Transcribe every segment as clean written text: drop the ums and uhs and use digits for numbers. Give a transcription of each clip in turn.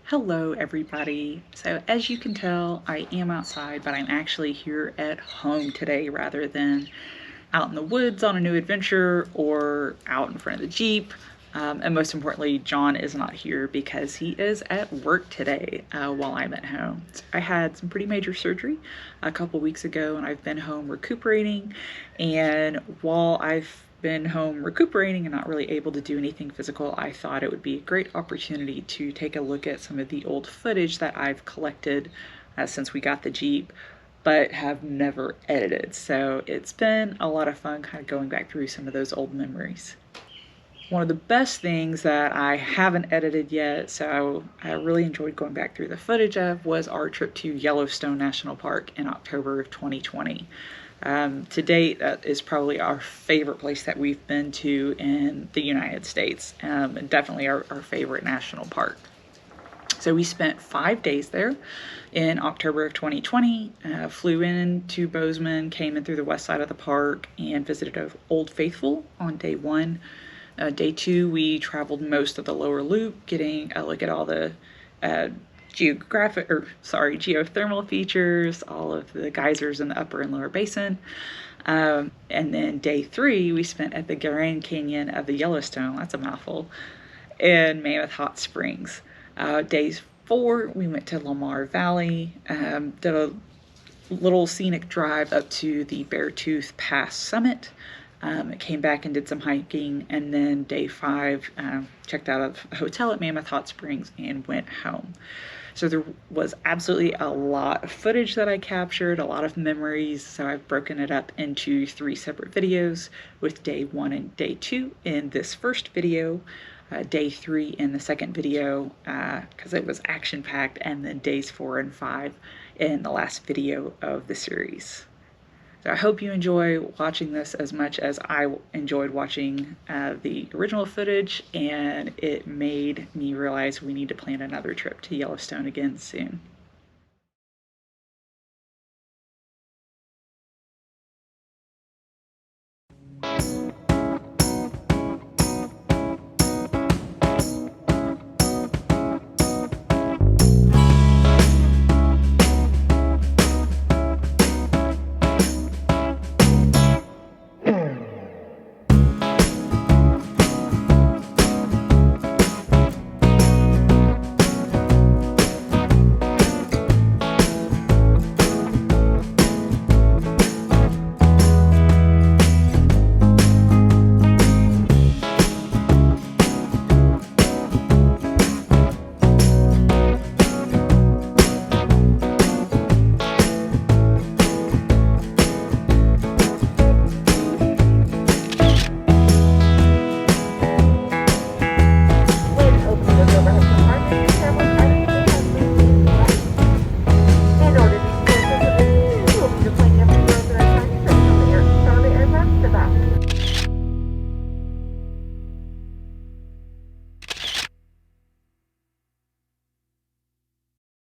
Hello everybody. So as you can tell, I am outside, but I'm actually here at home today rather than out in the woods on a new adventure or out in front of the Jeep. And most importantly, John is not here because he is at work today while I'm at home. So I had some pretty major surgery a couple weeks ago and I've been home recuperating. And while I've been home recuperating and not really able to do anything physical, I thought it would be a great opportunity to take a look at some of the old footage that I've collected since we got the Jeep, but have never edited. So it's been a lot of fun kind of going back through some of those old memories. One of the best things that I haven't edited yet, so I really enjoyed going back through the footage of, was our trip to Yellowstone National Park in October of 2020. To date, that is probably our favorite place that we've been to in the United States, and definitely our favorite national park. So we spent 5 days there in October of 2020, flew in to Bozeman, came in through the west side of the park, and visited Old Faithful on day one. Day two, we traveled most of the lower loop, getting a look at all the geothermal features, all of the geysers in the upper and lower basin. And then day three, we spent at the Grand Canyon of the Yellowstone, that's a mouthful, and Mammoth Hot Springs. Days 4, we went to Lamar Valley, did a little scenic drive up to the Beartooth Pass summit. Came back and did some hiking, and then day 5 checked out a hotel at Mammoth Hot Springs and went home. So there was absolutely a lot of footage that I captured, a lot of memories, so I've broken it up into 3 separate videos, with day 1 and day 2 in this first video, day 3 in the second video because it was action-packed, and then days 4 and 5 in the last video of the series. So I hope you enjoy watching this as much as I enjoyed watching the original footage, and it made me realize we need to plan another trip to Yellowstone again soon.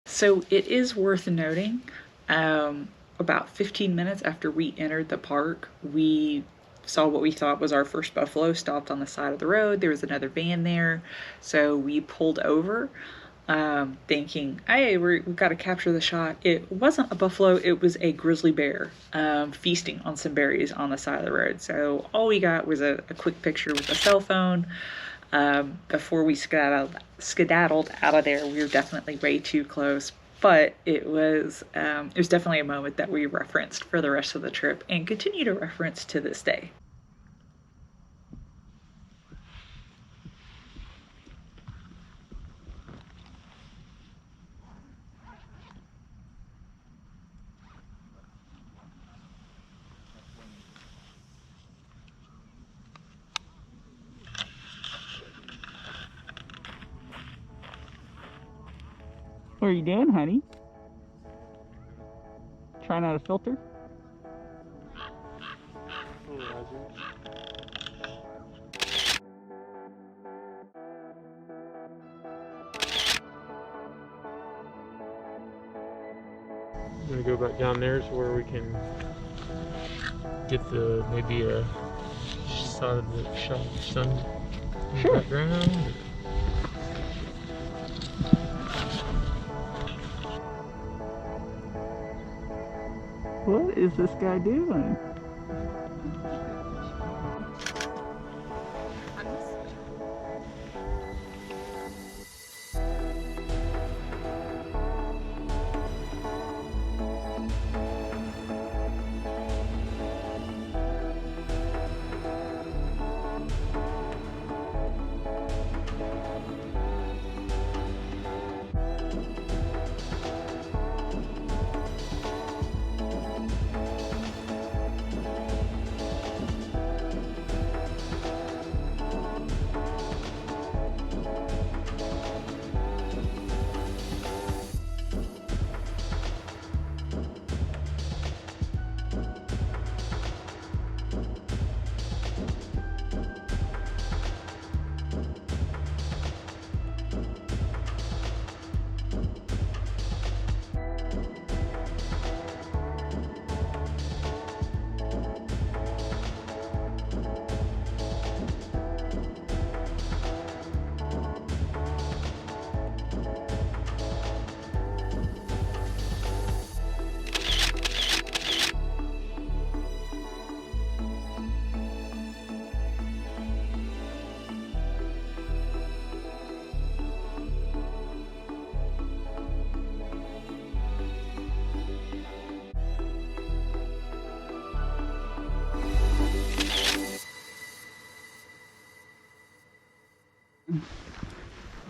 So it is worth noting, about 15 minutes after we entered the park, we saw what we thought was our first buffalo stopped on the side of the road. There was another van there, so we pulled over, thinking, hey, we've got to capture the shot. It wasn't a buffalo, it was a grizzly bear feasting on some berries on the side of the road. So all we got was a quick picture with a cell phone. Before we skedaddled out of there. We were definitely way too close, but it was definitely a moment that we referenced for the rest of the trip and continue to reference to this day. What are you doing, honey? Trying out a filter? I'm gonna go back down there so where we can get maybe a shot of the sun in the background. What is this guy doing?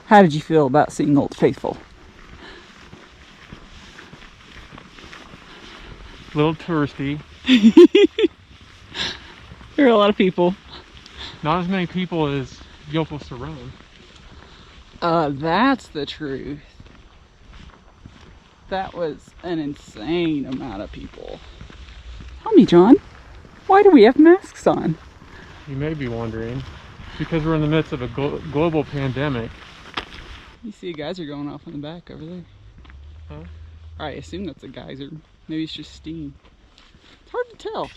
How did you feel about seeing Old Faithful? A little touristy. There are a lot of people. Not as many people as Yellowstone. That's the truth. That was an insane amount of people. Tell me, John, why do we have masks on? You may be wondering, because we're in the midst of a global pandemic. You see a geyser going off in the back over there. Huh? I assume that's a geyser. Maybe it's just steam. It's hard to tell.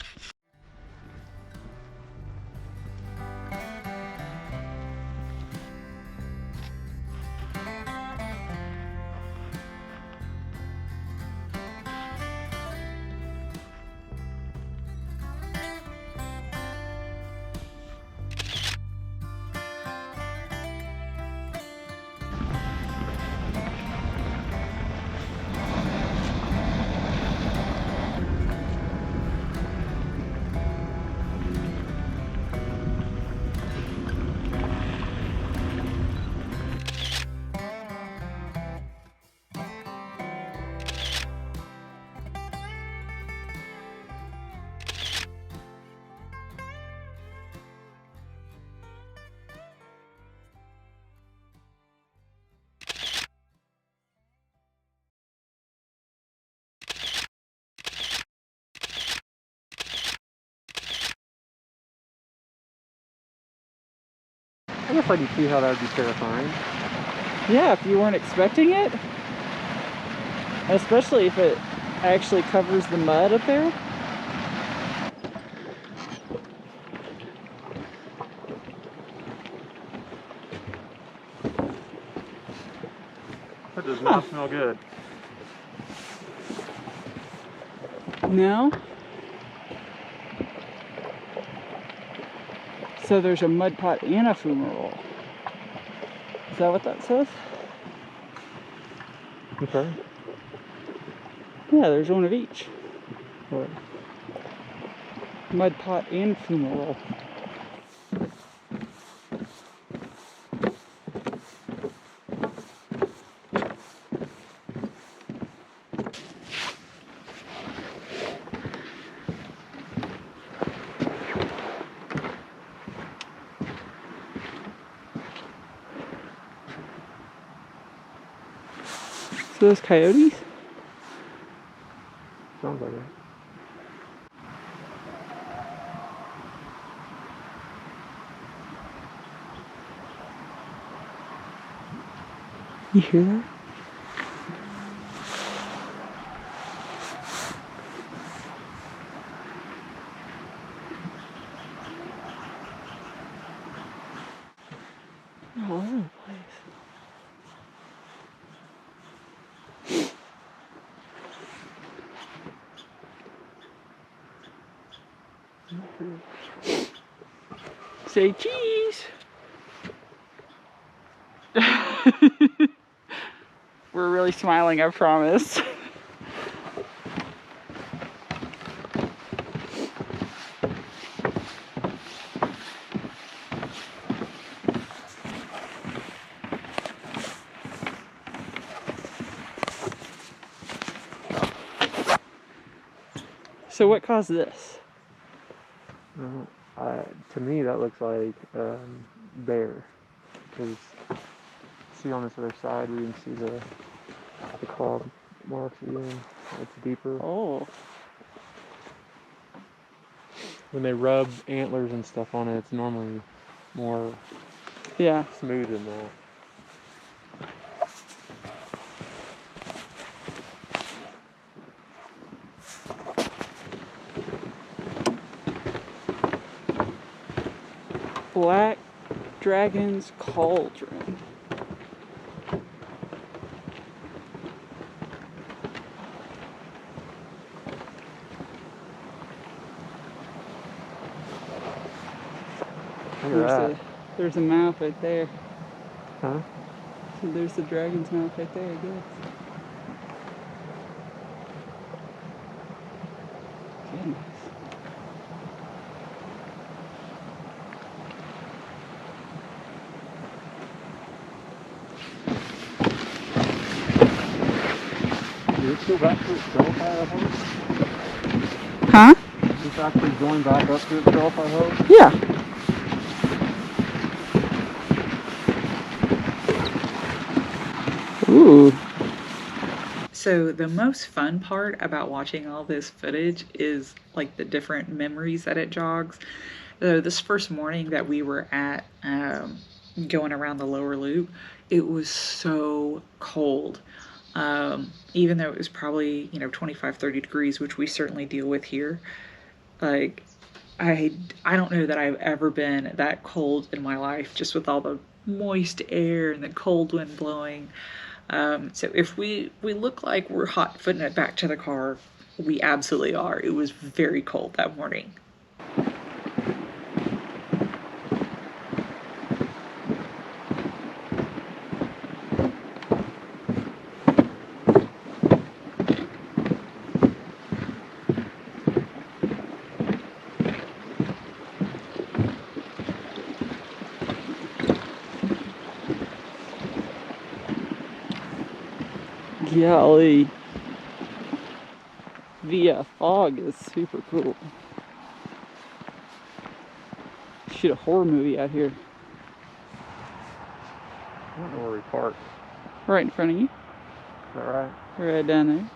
I guess I can see how that would be terrifying. Yeah, if you weren't expecting it. Especially if it actually covers the mud up there. That does not smell good. No? So there's a mud pot and a fumarole. Is that what that says? Okay. Yeah, there's one of each. Or mud pot and fumarole. So those coyotes? Sounds like it. You hear that? They're all over the place. Say cheese. We're really smiling, I promise. So what caused this? To me, that looks like bear. Because see on this other side, we can see the claw marks again. It's deeper. Oh. When they rub antlers and stuff on it, it's normally more smooth than that. Black Dragon's Cauldron. There's a mouth right there. Huh? So there's the dragon's mouth right there, I guess. Goodness. Did it go back to itself, I hope? Huh? Did this actually join back up to itself, I hope? Yeah. Ooh. So the most fun part about watching all this footage is like the different memories that it jogs. This first morning that we were at going around the lower loop, it was so cold. Even though it was probably 25, 30 degrees, which we certainly deal with here. Like I don't know that I've ever been that cold in my life, just with all the moist air and the cold wind blowing. So if we look like we're hot footing it back to the car, we absolutely are. It was very cold that morning. Golly. The fog is super cool. Shoot a horror movie out here. I don't know where we parked. Right in front of you. Is that right? Right down there.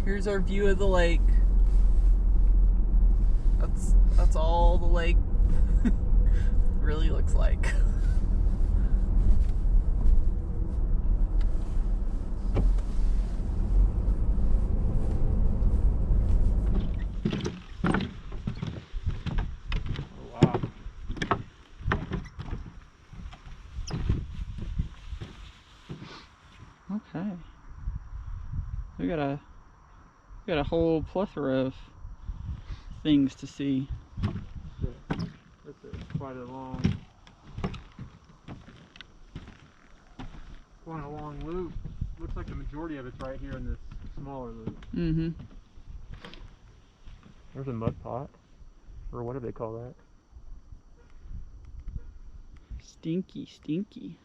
Here's our view of the lake. That's all the lake really looks like. Oh, wow. Okay. We got a whole plethora of things to see. That's quite a long loop. Looks like the majority of it's right here in this smaller loop. Mm-hmm. There's a mud pot. Or what do they call that? Stinky, stinky.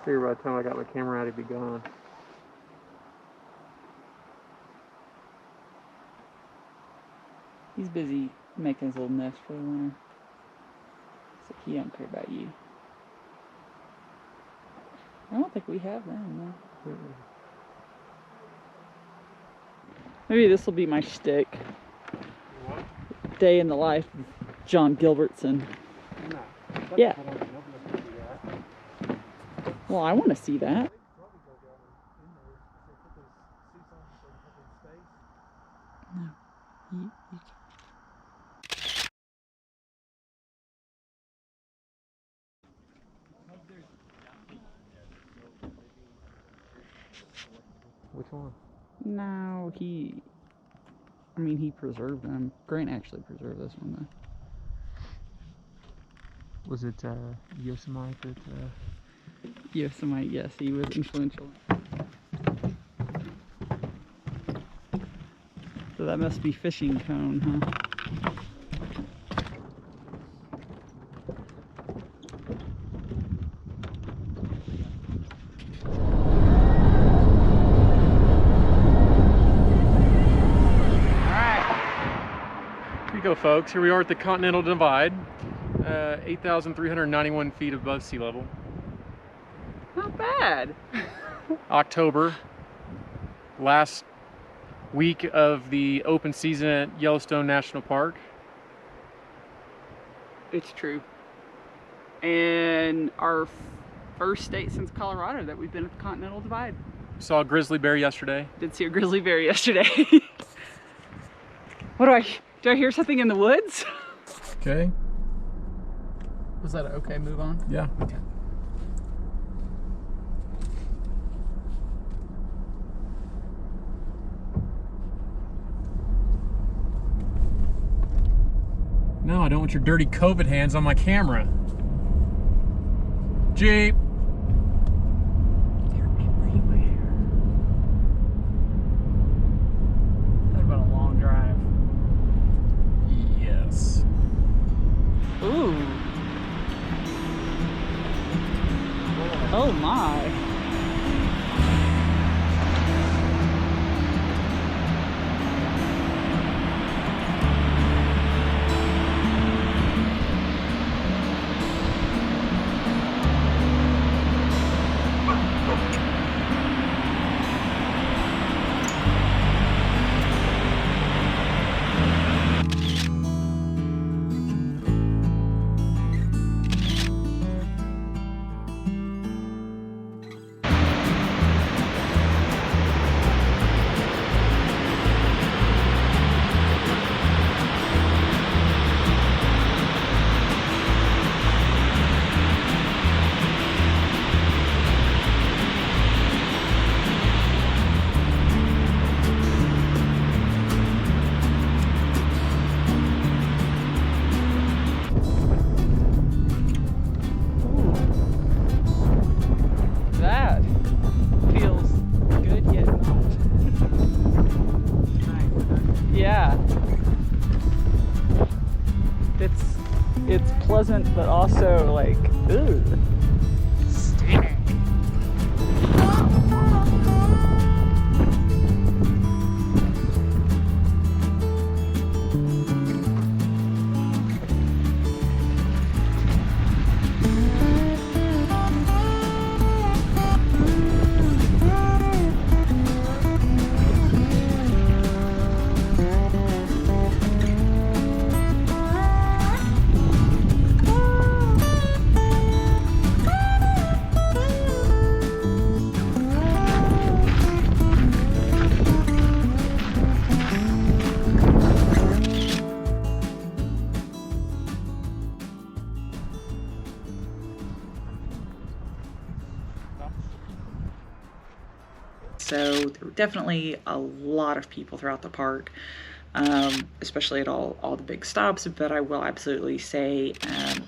Figure by the time I got my camera out, it'd be gone. He's busy making his little nest for the winter. So he don't care about you. I don't think we have them, no. Maybe this will be my shtick. What? Day in the life of John Gilbertson. No. Yeah. Well, I want to see that. No. You Which one? No, I mean, he preserved them. Grant actually preserved this one, though. Was it Yosemite that Yosemite, yes, he was influential. So that must be fishing cone, huh? Here you go, folks. Here we are at the Continental Divide, 8,391 feet above sea level. Not bad. October, last week of the open season at Yellowstone National Park. It's true. And our first state since Colorado that we've been at the Continental Divide. Saw a grizzly bear yesterday. Did see a grizzly bear yesterday. What do I hear something in the woods? Okay. Was that an okay move on? Yeah. Okay. No, I don't want your dirty COVID hands on my camera. Jeep. They're everywhere. That would have been a long drive. Yes. Ooh. Oh my. That feels good yet not. Yeah. It's pleasant but also like, ooh. Steamy. So there were definitely a lot of people throughout the park, especially at all the big stops. But I will absolutely say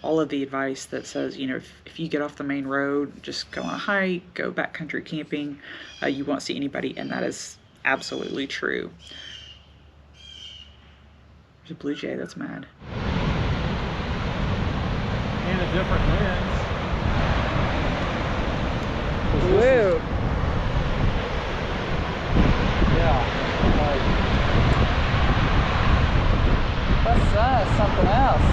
all of the advice that says, you know, if you get off the main road, just go on a hike, go backcountry camping, you won't see anybody, and that is absolutely true. There's a blue jay that's mad. And a different lens. Woo! Yeah. That's something else.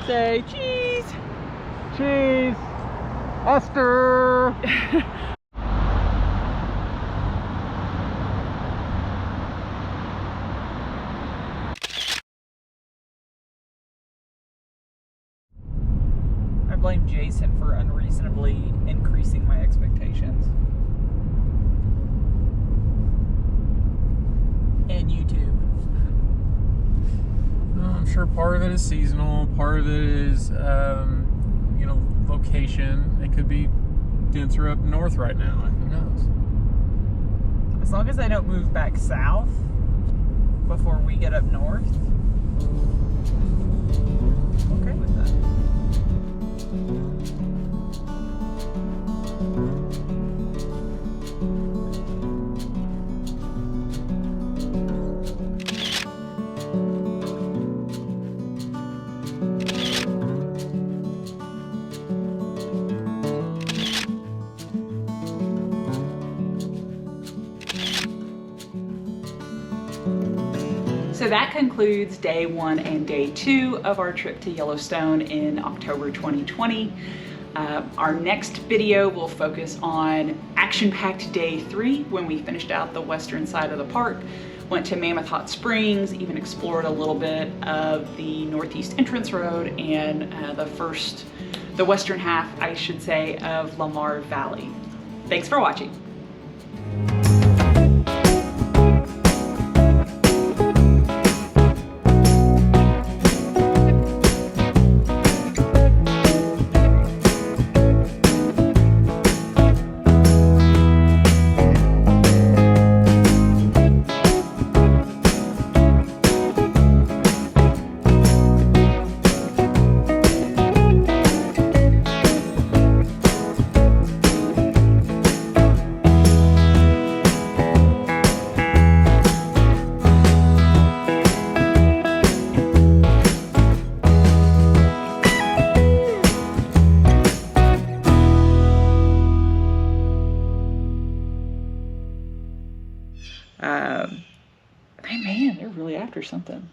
Say cheese. Cheese. Esther. I blame Jason for unreasonably increasing my expectations. And YouTube. I'm sure part of it is seasonal, part of it is, location. It could be denser up north right now. Who knows? As long as I don't move back south before we get up north, I'm okay with that. So that concludes day 1 and day 2 of our trip to Yellowstone in October 2020. Our next video will focus on action-packed day 3 when we finished out the western side of the park, went to Mammoth Hot Springs, even explored a little bit of the Northeast Entrance Road and the western half, I should say, of Lamar Valley. Thanks for watching. Man, they're really after something.